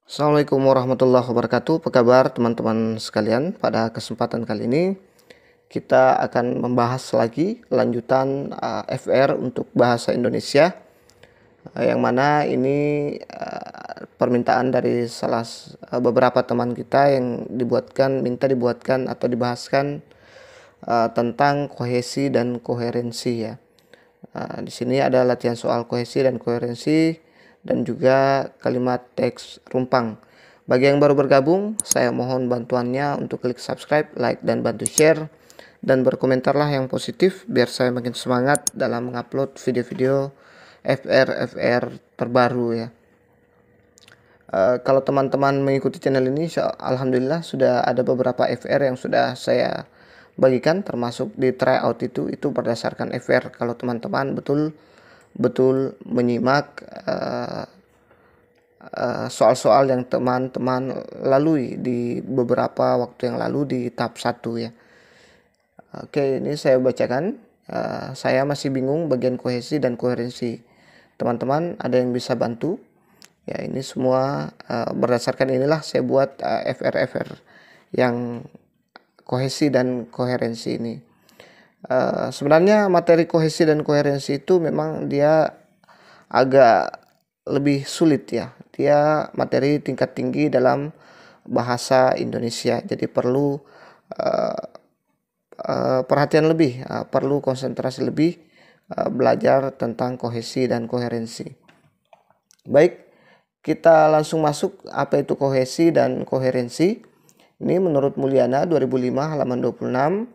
Assalamualaikum warahmatullahi wabarakatuh. Apa kabar teman-teman sekalian? Pada kesempatan kali ini kita akan membahas lagi lanjutan FR untuk bahasa Indonesia, yang mana ini permintaan dari beberapa teman kita yang minta dibuatkan atau dibahaskan tentang kohesi dan koherensi ya. Di sini ada latihan soal kohesi dan koherensi dan juga kalimat teks rumpang. Bagi yang baru bergabung, saya mohon bantuannya untuk klik subscribe, like, dan bantu share. Dan berkomentarlah yang positif biar saya makin semangat dalam mengupload video-video FR terbaru ya. Kalau teman-teman mengikuti channel ini, alhamdulillah sudah ada beberapa FR yang sudah saya bagikan, termasuk di tryout itu berdasarkan FR. Kalau teman-teman betul menyimak soal-soal yang teman-teman lalui di beberapa waktu yang lalu di tahap 1 ya. Oke, ini saya bacakan. Saya masih bingung bagian kohesi dan koherensi. Teman-teman ada yang bisa bantu? Ya, ini semua berdasarkan inilah saya buat FR yang kohesi dan koherensi ini. Sebenarnya materi kohesi dan koherensi itu memang dia agak lebih sulit ya. Dia materi tingkat tinggi dalam bahasa Indonesia. Jadi perlu perhatian lebih, perlu konsentrasi lebih belajar tentang kohesi dan koherensi. Baik, kita langsung masuk apa itu kohesi dan koherensi. Ini menurut Mulyana 2005 halaman 26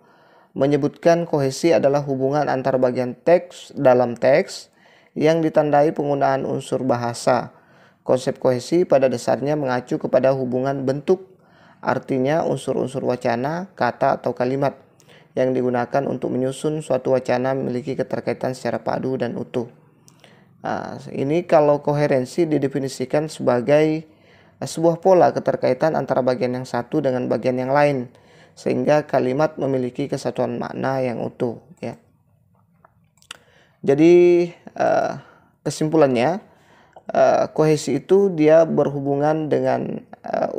menyebutkan kohesi adalah hubungan antar bagian teks dalam teks yang ditandai penggunaan unsur bahasa. Konsep kohesi pada dasarnya mengacu kepada hubungan bentuk, artinya unsur-unsur wacana, kata atau kalimat yang digunakan untuk menyusun suatu wacana memiliki keterkaitan secara padu dan utuh. Ini kalau koherensi didefinisikan sebagai sebuah pola keterkaitan antara bagian yang satu dengan bagian yang lain, sehingga kalimat memiliki kesatuan makna yang utuh ya. Jadi kesimpulannya, kohesi itu dia berhubungan dengan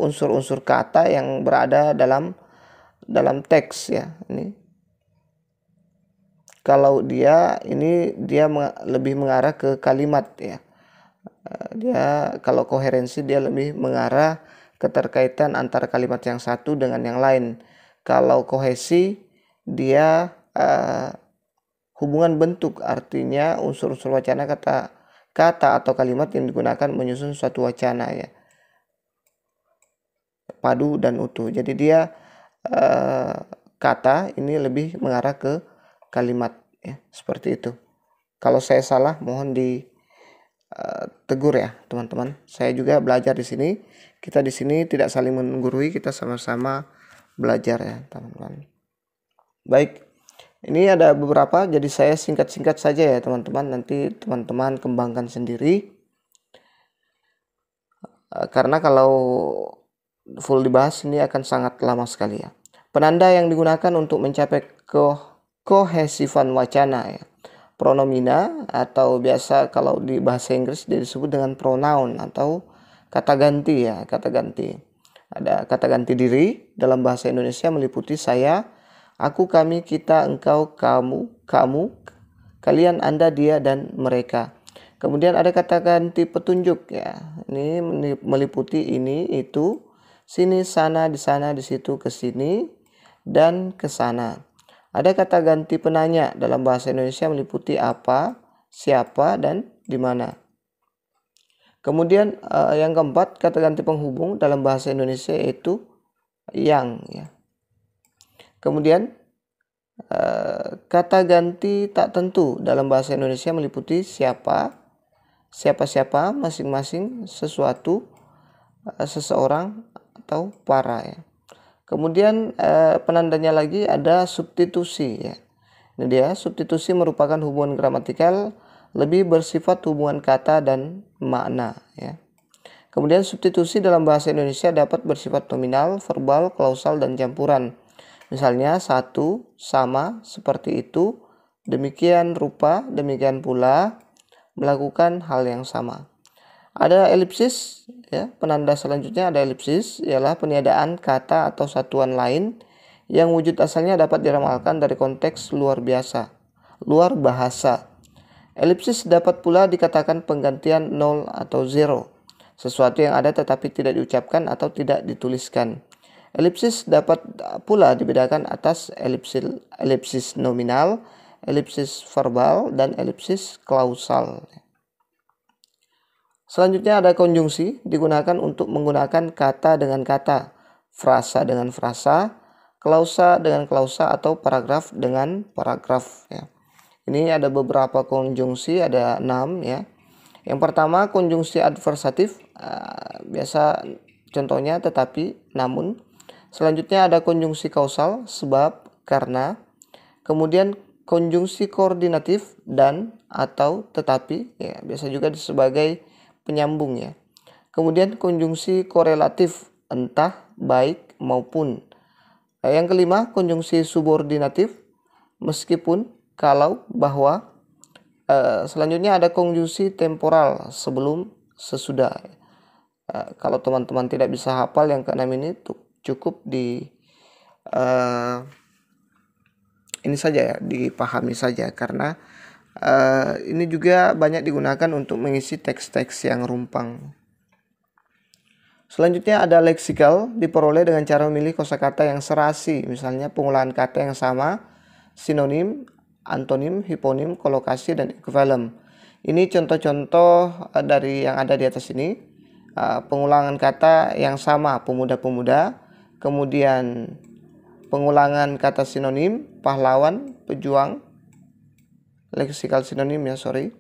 unsur-unsur kata yang berada dalam teks ya. Ini kalau dia lebih mengarah ke kalimat ya. Dia kalau koherensi dia lebih mengarah keterkaitan antara kalimat yang satu dengan yang lain. Kalau kohesi dia hubungan bentuk, artinya unsur-unsur wacana, kata atau kalimat yang digunakan menyusun suatu wacana ya, padu dan utuh. Jadi dia kata ini lebih mengarah ke kalimat ya, seperti itu. Kalau saya salah mohon ditegur ya teman-teman. Saya juga belajar di sini. Kita di sini tidak saling menggurui, kita sama-sama belajar ya teman-teman. Baik, ini ada beberapa, jadi saya singkat-singkat saja ya teman-teman. Nanti teman-teman kembangkan sendiri. Karena kalau full dibahas ini akan sangat lama sekali ya. Penanda yang digunakan untuk mencapai kohesifan wacana ya. Pronomina atau biasa kalau di bahasa Inggris disebut dengan pronoun atau kata ganti ya, kata ganti. Ada kata ganti diri dalam bahasa Indonesia meliputi saya, aku, kami, kita, engkau, kamu, kalian, Anda, dia, dan mereka. Kemudian ada kata ganti petunjuk ya. Ini meliputi ini, itu, sini, sana, di situ, ke sini, dan ke sana. Ada kata ganti penanya dalam bahasa Indonesia meliputi apa, siapa, dan di mana. Kemudian yang keempat, kata ganti penghubung dalam bahasa Indonesia yaitu yang ya. Kemudian kata ganti tak tentu dalam bahasa Indonesia meliputi siapa, siapa-siapa, masing-masing, sesuatu, seseorang, atau para ya. Kemudian penandanya lagi ada substitusi ya. Ini dia, substitusi merupakan hubungan gramatikal lebih bersifat hubungan kata dan makna ya. Kemudian substitusi dalam bahasa Indonesia dapat bersifat nominal, verbal, klausal, dan campuran. Misalnya satu, sama, seperti itu, demikian rupa, demikian pula, melakukan hal yang sama. Ada elipsis, ya. Penanda selanjutnya ada elipsis, ialah peniadaan kata atau satuan lain yang wujud asalnya dapat diramalkan dari konteks luar bahasa. Elipsis dapat pula dikatakan penggantian nol atau zero, sesuatu yang ada tetapi tidak diucapkan atau tidak dituliskan. Elipsis dapat pula dibedakan atas elipsis nominal, elipsis verbal, dan elipsis klausal. Selanjutnya ada konjungsi, digunakan untuk menggunakan kata dengan kata, frasa dengan frasa, klausa dengan klausa, atau paragraf dengan paragraf, ya. Ini ada beberapa konjungsi, ada 6, ya. Yang pertama konjungsi adversatif, biasa contohnya tetapi, namun. Selanjutnya ada konjungsi kausal, sebab, karena. Kemudian konjungsi koordinatif, dan, atau, tetapi, ya, biasa juga sebagai penyambung, ya. Kemudian konjungsi korelatif, entah, baik, maupun. Yang kelima konjungsi subordinatif, meskipun, kalau, bahwa. Selanjutnya ada konjungsi temporal, sebelum, sesudah. Kalau teman-teman tidak bisa hafal yang keenam ini, cukup ini saja, ya, dipahami saja, karena ini juga banyak digunakan untuk mengisi teks-teks yang rumpang. Selanjutnya ada leksikal, diperoleh dengan cara memilih kosakata yang serasi, misalnya pengolahan kata yang sama, sinonim, antonim, hiponim, kolokasi, dan ekuivalent. Ini contoh-contoh dari yang ada di atas ini. Pengulangan kata yang sama, pemuda-pemuda, kemudian pengulangan kata sinonim, pahlawan, pejuang, leksikal sinonim, ya, sorry.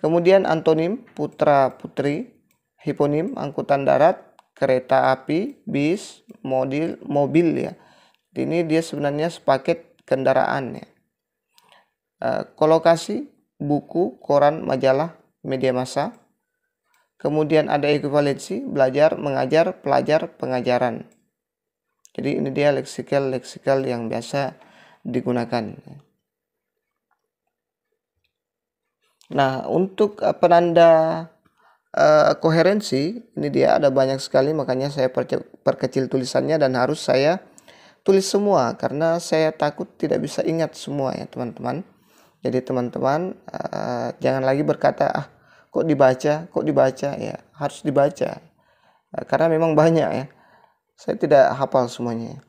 Kemudian antonim, putra putri, hiponim, angkutan darat, kereta api, bis, mobil, ya. Ini dia sebenarnya sepaket kendaraan, ya. Kolokasi, buku, koran, majalah, media massa. Kemudian ada ekuivalensi, belajar, mengajar, pelajar, pengajaran. Jadi ini dia leksikal yang biasa digunakan. Nah, untuk penanda koherensi, ini dia ada banyak sekali, makanya saya perkecil tulisannya dan harus saya tulis semua karena saya takut tidak bisa ingat semua, ya teman-teman. Jadi teman-teman jangan lagi berkata, kok dibaca, ya harus dibaca. Karena memang banyak, ya. Saya tidak hafal semuanya.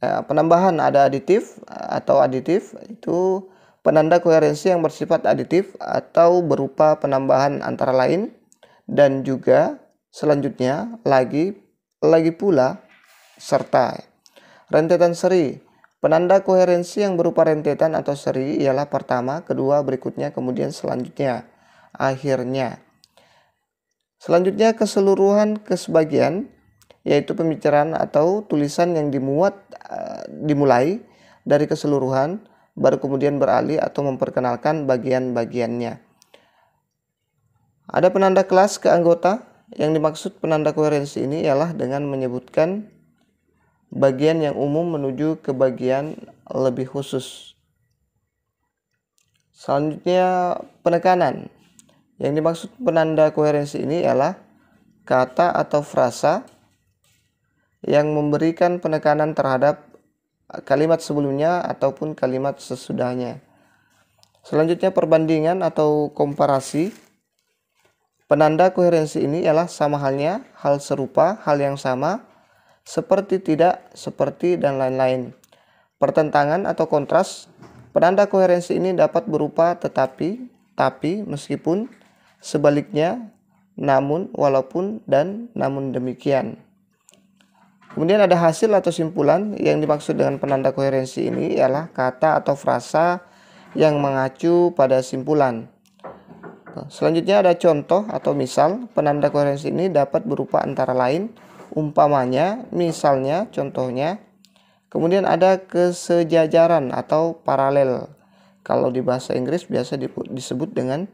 Penambahan ada aditif atau aditif, itu penanda koherensi yang bersifat aditif atau berupa penambahan antara lain, dan juga selanjutnya lagi pula serta. Rentetan seri, penanda koherensi yang berupa rentetan atau seri ialah pertama, kedua, berikutnya, kemudian selanjutnya, akhirnya. Selanjutnya keseluruhan kesebagian, yaitu pembicaraan atau tulisan yang dimulai dari keseluruhan, baru kemudian beralih atau memperkenalkan bagian-bagiannya. Ada penanda kelas ke anggota. Yang dimaksud penanda koherensi ini ialah dengan menyebutkan bagian yang umum menuju ke bagian lebih khusus. Selanjutnya penekanan. Yang dimaksud penanda koherensi ini ialah kata atau frasa yang memberikan penekanan terhadap kalimat sebelumnya ataupun kalimat sesudahnya. Selanjutnya perbandingan atau komparasi. Penanda koherensi ini ialah sama halnya, hal serupa, hal yang sama, seperti tidak, seperti, dan lain-lain. Pertentangan atau kontras. Penanda koherensi ini dapat berupa tetapi, tapi, meskipun, sebaliknya, namun, walaupun, dan namun demikian. Kemudian ada hasil atau simpulan. Yang dimaksud dengan penanda koherensi ini ialah kata atau frasa yang mengacu pada simpulan. Selanjutnya ada contoh atau misal. Penanda koherensi ini dapat berupa antara lain, umpamanya, misalnya, contohnya. Kemudian ada kesejajaran atau paralel. Kalau di bahasa Inggris biasa disebut dengan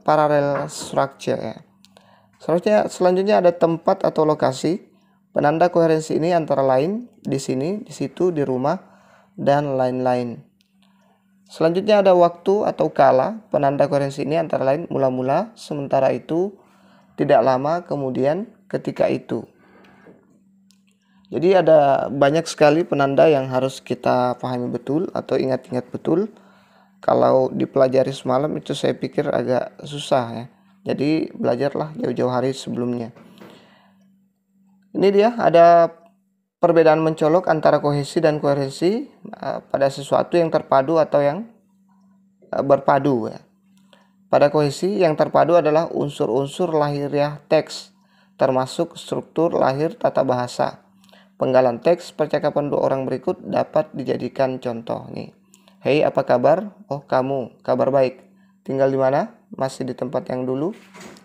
parallel structure, ya. Selanjutnya ada tempat atau lokasi. Penanda koherensi ini antara lain, di sini, di situ, di rumah, dan lain-lain. Selanjutnya ada waktu atau kala. Penanda koherensi ini antara lain mula-mula, sementara itu, tidak lama kemudian ketika itu. Jadi ada banyak sekali penanda yang harus kita pahami betul atau ingat-ingat betul. Kalau dipelajari semalam itu saya pikir agak susah ya. Jadi belajarlah jauh-jauh hari sebelumnya. Ini dia ada perbedaan mencolok antara kohesi dan koherensi pada sesuatu yang terpadu atau yang berpadu ya. Pada kohesi yang terpadu adalah unsur-unsur lahiriah teks, termasuk struktur lahir tata bahasa. Penggalan teks percakapan dua orang berikut dapat dijadikan contoh nih. Hei, apa kabar? Oh, kamu, kabar baik. Tinggal di mana? Masih di tempat yang dulu?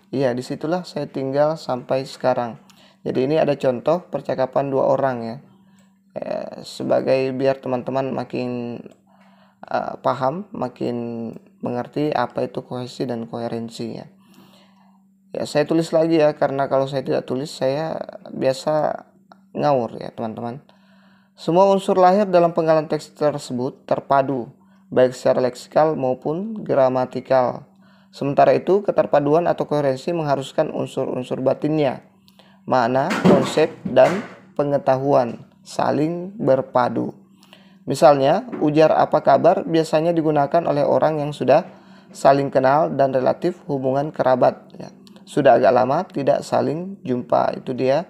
Iya, disitulah saya tinggal sampai sekarang. Jadi ini ada contoh percakapan dua orang ya. Sebagai biar teman-teman makin paham, makin mengerti apa itu kohesi dan koherensinya. Ya, saya tulis lagi ya, karena kalau saya tidak tulis saya biasa ngawur ya teman-teman. Semua unsur lahir dalam penggalan teks tersebut terpadu, baik secara leksikal maupun gramatikal. Sementara itu, keterpaduan atau koherensi mengharuskan unsur-unsur batinnya, makna, konsep, dan pengetahuan saling berpadu. Misalnya, ujar apa kabar biasanya digunakan oleh orang yang sudah saling kenal dan relatif hubungan kerabat. Ya. Sudah agak lama tidak saling jumpa, itu dia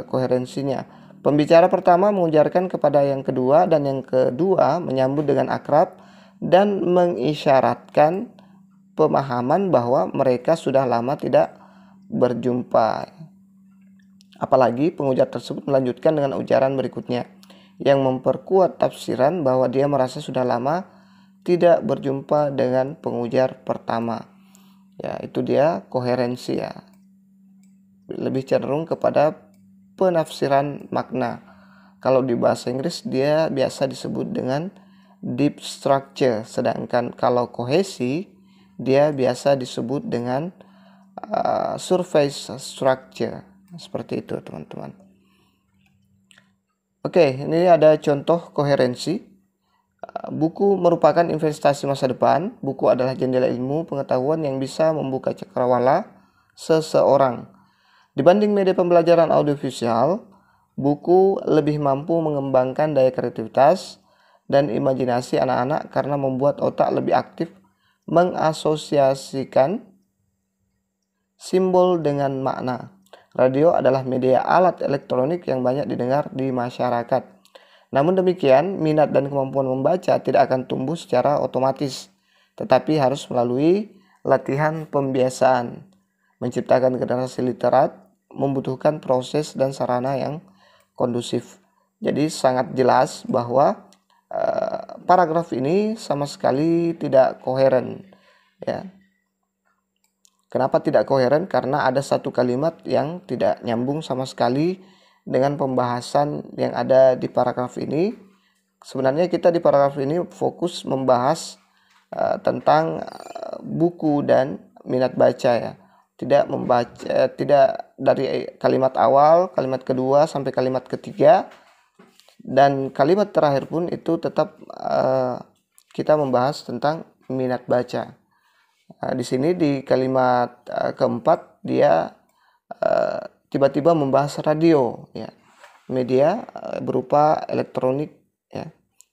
koherensinya. Pembicara pertama mengujarkan kepada yang kedua dan yang kedua menyambut dengan akrab dan mengisyaratkan pemahaman bahwa mereka sudah lama tidak berjumpa. Apalagi pengujar tersebut melanjutkan dengan ujaran berikutnya yang memperkuat tafsiran bahwa dia merasa sudah lama tidak berjumpa dengan pengujar pertama. Ya, itu dia koherensi ya. Lebih cenderung kepada penafsiran makna. Kalau di bahasa Inggris dia biasa disebut dengan deep structure, sedangkan kalau kohesi dia biasa disebut dengan surface structure. Seperti itu teman-teman. Oke, ini ada contoh koherensi. Buku merupakan investasi masa depan. Buku adalah jendela ilmu pengetahuan yang bisa membuka cakrawala seseorang. Dibanding media pembelajaran audiovisual, buku lebih mampu mengembangkan daya kreativitas dan imajinasi anak-anak karena membuat otak lebih aktif mengasosiasikan simbol dengan makna. Radio adalah media alat elektronik yang banyak didengar di masyarakat. Namun demikian, minat dan kemampuan membaca tidak akan tumbuh secara otomatis, tetapi harus melalui latihan pembiasaan. Menciptakan generasi literat membutuhkan proses dan sarana yang kondusif. Jadi sangat jelas bahwa paragraf ini sama sekali tidak koheren ya. Kenapa tidak koheren? Karena ada satu kalimat yang tidak nyambung sama sekali dengan pembahasan yang ada di paragraf ini. Sebenarnya kita di paragraf ini fokus membahas tentang buku dan minat baca ya. Tidak dari kalimat awal, kalimat kedua sampai kalimat ketiga, dan kalimat terakhir pun itu tetap kita membahas tentang minat baca. Di sini di kalimat keempat dia tiba-tiba membahas radio ya, media berupa elektronik ya.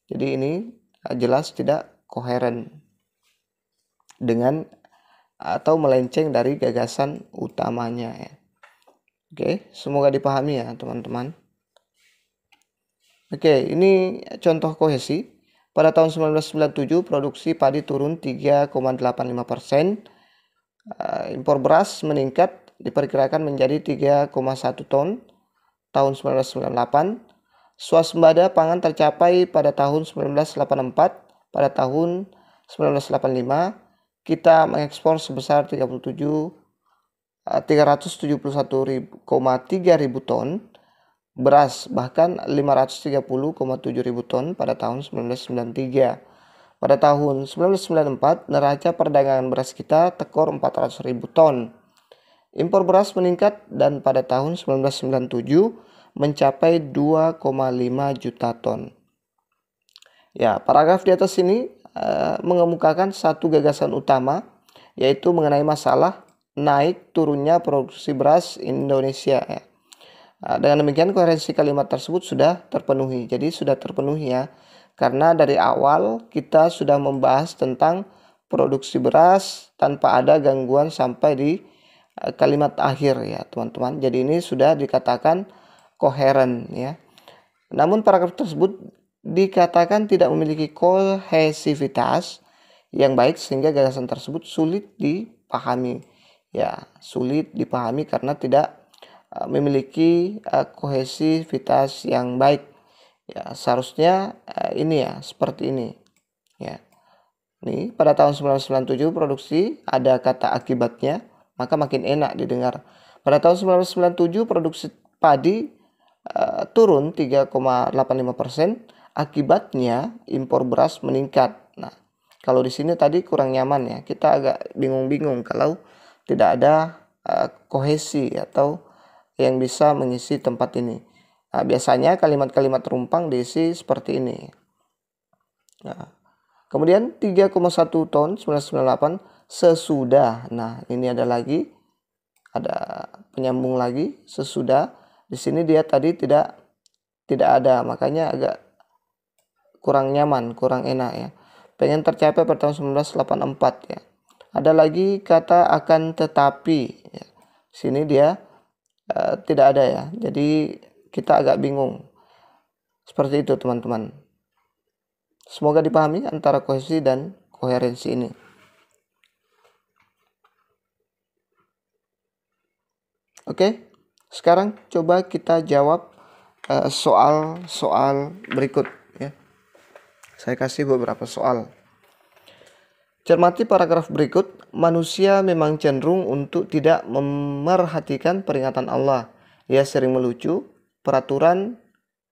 Jadi ini jelas tidak koheren dengan atau melenceng dari gagasan utamanya ya. Oke, semoga dipahami ya teman-teman. Oke, ini contoh kohesi. Pada tahun 1997 produksi padi turun 3,85%. Impor beras meningkat diperkirakan menjadi 3,1 ton tahun 1998. Swasembada pangan tercapai pada tahun 1984. Pada tahun 1985 kita mengekspor sebesar 371,3 ribu ton beras, bahkan 530,7 ribu ton pada tahun 1993. Pada tahun 1994 neraca perdagangan beras kita tekor 400 ribu ton. Impor beras meningkat dan pada tahun 1997 mencapai 2,5 juta ton. Ya, paragraf di atas ini mengemukakan satu gagasan utama, yaitu mengenai masalah naik turunnya produksi beras Indonesia ya. Dengan demikian koherensi kalimat tersebut sudah terpenuhi. Jadi sudah terpenuhi ya. Karena dari awal kita sudah membahas tentang produksi beras tanpa ada gangguan sampai di kalimat akhir ya teman-teman. Jadi ini sudah dikatakan koheren ya. Namun paragraf tersebut dikatakan tidak memiliki kohesivitas yang baik sehingga gagasan tersebut sulit dipahami. Ya, sulit dipahami karena tidak memiliki kohesivitas yang baik. Ya, seharusnya ini ya, seperti ini. Ya. Ini pada tahun 1997 produksi ada kata akibatnya, maka makin enak didengar. Pada tahun 1997 produksi padi turun 3,85%, akibatnya impor beras meningkat. Nah, kalau di sini tadi kurang nyaman ya, kita agak bingung-bingung kalau tidak ada kohesi atau yang bisa mengisi tempat ini. Nah, biasanya kalimat-kalimat rumpang diisi seperti ini. Nah, kemudian 3,1 ton 1998 sesudah. Nah, ini ada penyambung lagi sesudah. Di sini dia tadi tidak ada, makanya agak kurang nyaman, kurang enak ya. Pengen tercapai pada tahun 1984 ya. Ada lagi kata akan tetapi ya. Sini dia tidak ada ya. Jadi kita agak bingung. Seperti itu teman-teman. Semoga dipahami antara kohesi dan koherensi ini. Oke, sekarang coba kita jawab soal-soal berikut ya. Saya kasih beberapa soal. Cermati paragraf berikut. Manusia memang cenderung untuk tidak memerhatikan peringatan Allah. Ia sering melucu. Peraturan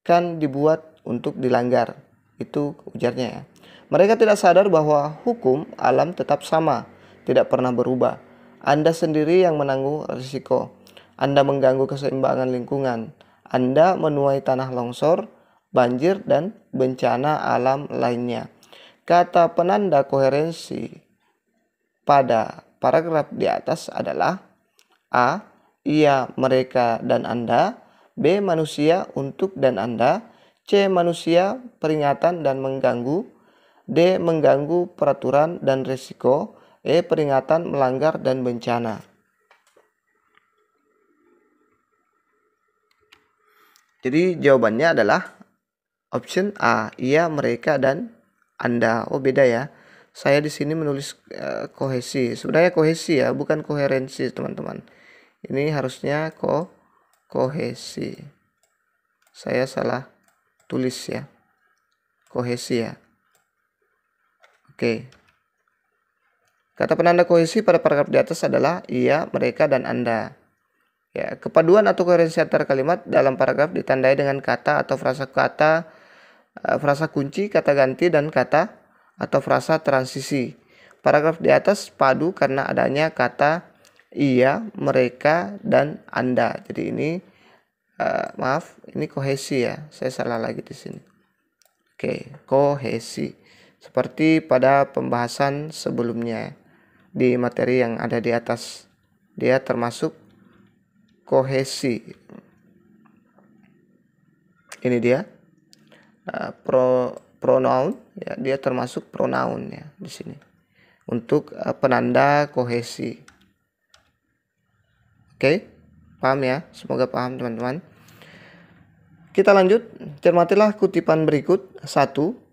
kan dibuat untuk dilanggar. Itu ujarnya ya. Mereka tidak sadar bahwa hukum alam tetap sama, tidak pernah berubah. Anda sendiri yang menanggung risiko. Anda mengganggu keseimbangan lingkungan. Anda menuai tanah longsor, banjir, dan bencana alam lainnya. Kata penanda koherensi pada paragraf di atas adalah A. Ia, mereka, dan Anda. B. Manusia, untuk, dan Anda. C. Manusia, peringatan, dan mengganggu. D. Mengganggu peraturan dan risiko. E. Peringatan, melanggar, dan bencana. Jadi jawabannya adalah option A. Ia, mereka, dan Anda. Oh, beda ya. Saya di sini menulis kohesi. Sebenarnya kohesi ya, bukan koherensi, teman-teman. Ini harusnya kohesi. Saya salah tulis ya. Kohesi ya. Oke. Kata penanda kohesi pada paragraf di atas adalah ia, mereka, dan Anda. Ya, kepaduan atau koherensi antara kalimat dalam paragraf ditandai dengan kata atau frasa kunci, kata ganti, dan kata atau frasa transisi. Paragraf di atas padu karena adanya kata ia, mereka, dan Anda. Jadi ini ini kohesi ya. Saya salah lagi di sini. Oke, kohesi. Seperti pada pembahasan sebelumnya di materi yang ada di atas. Dia termasuk kohesi. Ini dia pronoun ya, dia termasuk pronoun ya di sini untuk penanda kohesi. Oke, paham ya? Semoga paham teman-teman. Kita lanjut, cermatilah kutipan berikut. 1.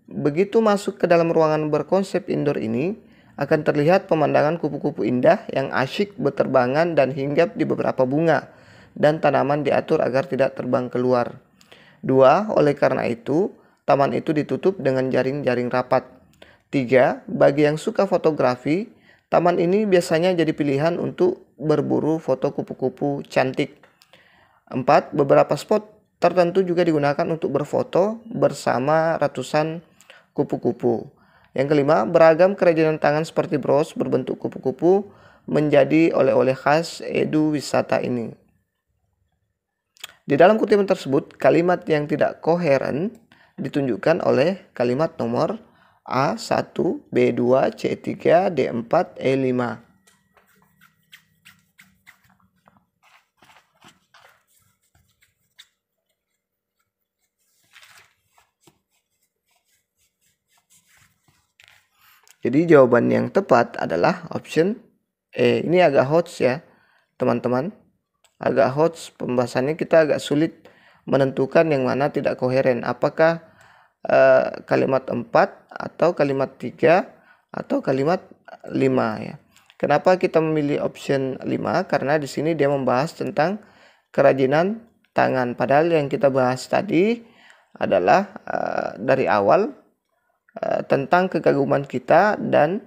Begitu masuk ke dalam ruangan berkonsep indoor ini, akan terlihat pemandangan kupu-kupu indah yang asyik berterbangan dan hinggap di beberapa bunga dan tanaman diatur agar tidak terbang keluar. 2. Oleh karena itu, taman itu ditutup dengan jaring-jaring rapat. 3. Bagi yang suka fotografi, taman ini biasanya jadi pilihan untuk berburu foto kupu-kupu cantik. 4. Beberapa spot tertentu juga digunakan untuk berfoto bersama ratusan kupu-kupu. Yang kelima, beragam kerajinan tangan seperti bros berbentuk kupu-kupu menjadi oleh-oleh khas edu wisata ini. Di dalam kutipan tersebut, kalimat yang tidak koheren ditunjukkan oleh kalimat nomor A1, B2, C3, D4, E5. Jadi jawaban yang tepat adalah option E. Ini agak hots ya teman-teman. Agak hots pembahasannya, kita agak sulit menentukan yang mana tidak koheren. Apakah kalimat 4 atau kalimat 3 atau kalimat 5 ya. Kenapa kita memilih option 5? Karena di sini dia membahas tentang kerajinan tangan. Padahal yang kita bahas tadi adalah dari awal tentang kekaguman kita dan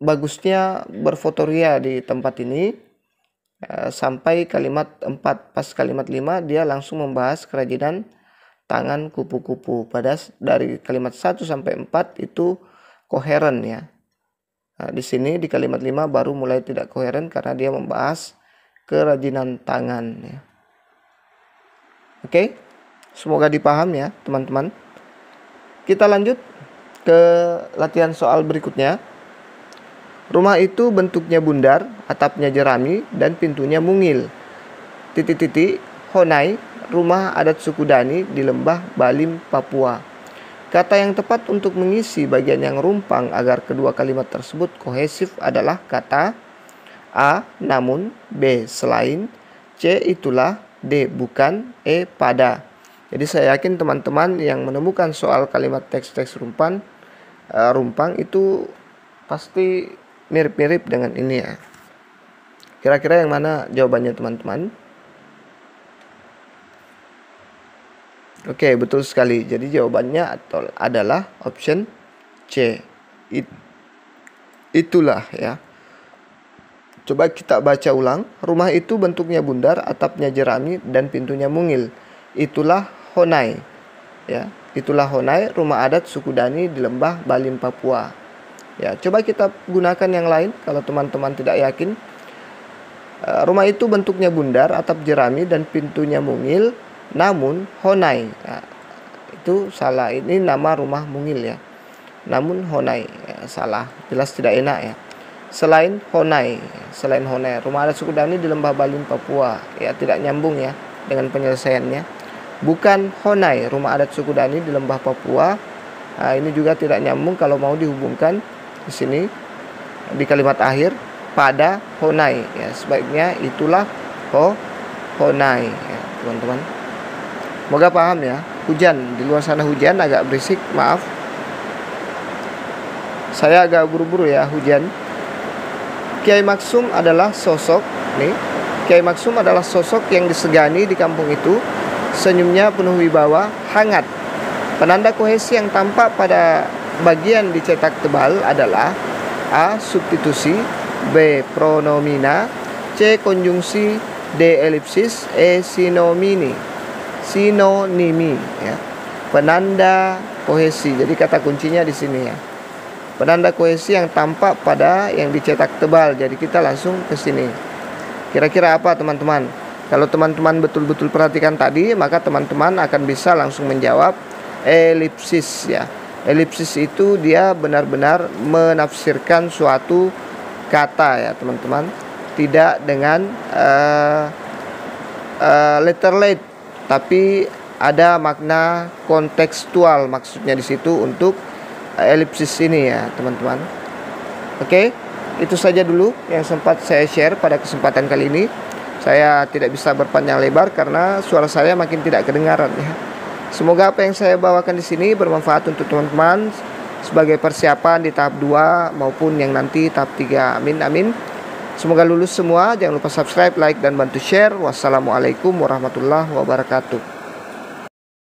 bagusnya berfotoria di tempat ini sampai kalimat 4. Pas kalimat 5 dia langsung membahas kerajinan tangan kupu-kupu. Pada dari kalimat 1 sampai 4 itu koheren ya. Nah, di sini di kalimat 5 baru mulai tidak koheren karena dia membahas kerajinan tangan ya. Oke, semoga dipaham ya teman-teman. Kita lanjut ke latihan soal berikutnya. Rumah itu bentuknya bundar, atapnya jerami, dan pintunya mungil. Honai, rumah adat suku Dani di lembah Balim, Papua. Kata yang tepat untuk mengisi bagian yang rumpang agar kedua kalimat tersebut kohesif adalah kata A. Namun, B. Selain, C. Itulah, D. Bukan, E. Pada. Jadi saya yakin teman-teman yang menemukan soal kalimat teks-teks rumpang itu pasti mirip-mirip dengan ini ya. Kira-kira yang mana jawabannya teman-teman? Oke, betul sekali. Jadi jawabannya adalah option C. Itulah ya. Coba kita baca ulang. Rumah itu bentuknya bundar, atapnya jerami, dan pintunya mungil. Itulah Honai ya. Itulah Honai, rumah adat suku Dani di lembah Balim, Papua. Ya, coba kita gunakan yang lain kalau teman-teman tidak yakin. Rumah itu bentuknya bundar, atap jerami, dan pintunya mungil. Namun Honai, ya, itu salah. Ini nama rumah mungil ya. Namun Honai, ya, salah. Jelas tidak enak ya. Selain Honai, rumah adat suku Dani di lembah Balim, Papua. Ya, tidak nyambung ya dengan penyelesaiannya. Bukan Honai, rumah adat suku Dani di lembah Papua. Nah, ini juga tidak nyambung kalau mau dihubungkan di sini di kalimat akhir pada Honai ya. Sebaiknya itulah Honai ya, teman-teman. Semoga paham ya. Hujan di luar sana, hujan agak berisik, maaf. Saya agak buru-buru ya, hujan. Kiai Maksum adalah sosok Kiai Maksum adalah sosok yang disegani di kampung itu. Senyumnya penuh wibawa, hangat. Penanda kohesi yang tampak pada bagian dicetak tebal adalah A. Substitusi, B. Pronomina, C. Konjungsi, D. Elipsis, E. Sinonimi ya. Penanda kohesi. Jadi kata kuncinya di sini ya. Penanda kohesi yang tampak pada yang dicetak tebal. Jadi kita langsung ke sini. Kira-kira apa teman-teman? Kalau teman-teman betul-betul perhatikan tadi, maka teman-teman akan bisa langsung menjawab elipsis ya. Elipsis itu dia benar-benar menafsirkan suatu kata ya teman-teman. Tidak dengan letterlet, tapi ada makna kontekstual maksudnya di situ untuk elipsis ini ya teman-teman. Oke, itu saja dulu yang sempat saya share pada kesempatan kali ini. Saya tidak bisa berpanjang lebar karena suara saya makin tidak kedengaran ya. Semoga apa yang saya bawakan di sini bermanfaat untuk teman-teman sebagai persiapan di tahap 2 maupun yang nanti tahap 3. Amin amin. Semoga lulus semua. Jangan lupa subscribe, like, dan bantu share. Wassalamualaikum warahmatullahi wabarakatuh.